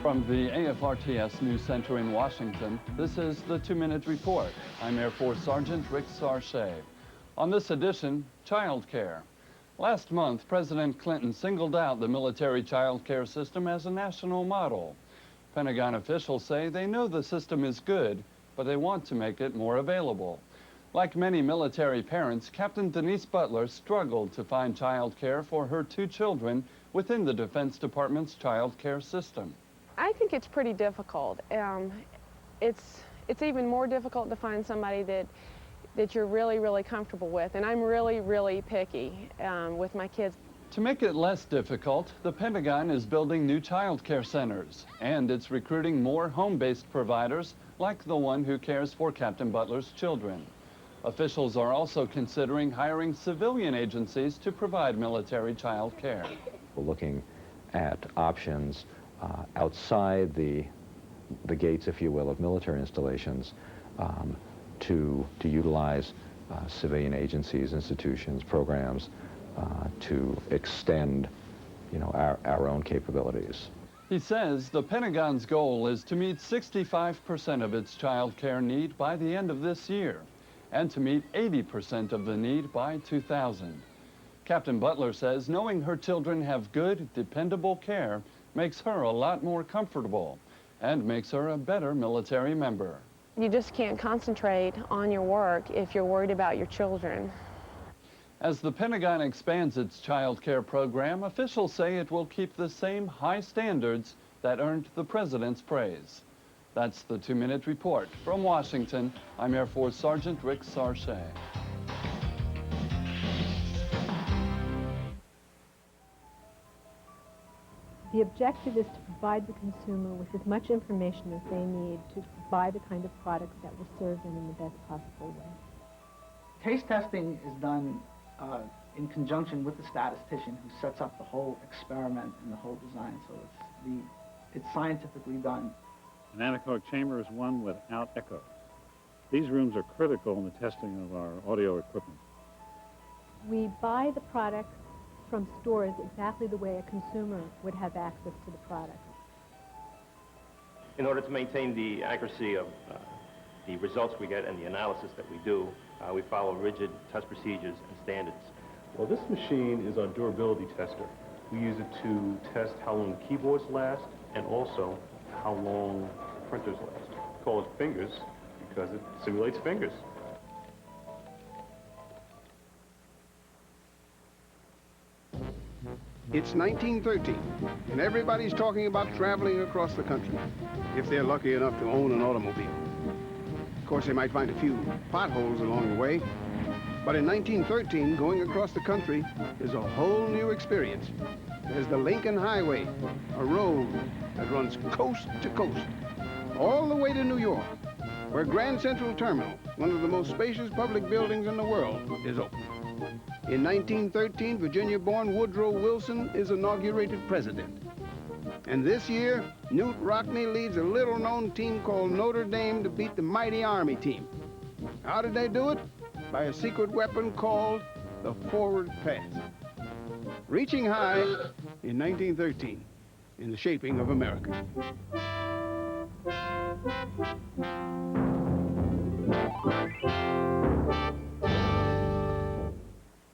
From the AFRTS News Center in Washington, this is the 2-Minute Report. I'm Air Force Sergeant Rick Sarche. On this edition, child care. Last month, President Clinton singled out the military child care system as a national model. Pentagon officials say they know the system is good, but they want to make it more available. Like many military parents, Captain Denise Butler struggled to find child care for her 2 children within the Defense Department's child care system. I think it's pretty difficult. It's even more difficult to find somebody that you're really comfortable with, and I'm really picky with my kids. To make it less difficult, the Pentagon is building new child care centers, and it's recruiting more home-based providers like the one who cares for Captain Butler's children. Officials are also considering hiring civilian agencies to provide military child care. We're looking at options outside the gates, if you will, of military installations to utilize civilian agencies, institutions, programs to extend, our own capabilities. He says the Pentagon's goal is to meet 65% of its child care need by the end of this year and to meet 80% of the need by 2000. Captain Butler says knowing her children have good, dependable care makes her a lot more comfortable and makes her a better military member. You just can't concentrate on your work if you're worried about your children. As the Pentagon expands its child care program, officials say it will keep the same high standards that earned the president's praise. That's the 2-Minute Report. From Washington, I'm Air Force Sergeant Rick Sarche. The objective is to provide the consumer with as much information as they need to buy the kind of products that will serve them in the best possible way. Taste testing is done in conjunction with the statistician who sets up the whole experiment and the whole design, so it's scientifically done. An anechoic chamber is one without echo. These rooms are critical in the testing of our audio equipment. We buy the products from stores exactly the way a consumer would have access to the product. In order to maintain the accuracy of the results we get and the analysis that we do, we follow rigid test procedures and standards. Well, this machine is our durability tester. We use it to test how long the keyboards last and also how long printers last. We call it fingers because it simulates fingers. It's 1913, and everybody's talking about traveling across the country, if they're lucky enough to own an automobile. Of course, they might find a few potholes along the way, but in 1913, going across the country is a whole new experience. There's the Lincoln Highway, a road that runs coast to coast, all the way to New York, where Grand Central Terminal, one of the most spacious public buildings in the world, is open. In 1913, Virginia-born Woodrow Wilson is inaugurated president. And this year, Newt Rockne leads a little-known team called Notre Dame to beat the mighty Army team. How did they do it? By a secret weapon called the forward pass. Reaching high in 1913 in the shaping of America.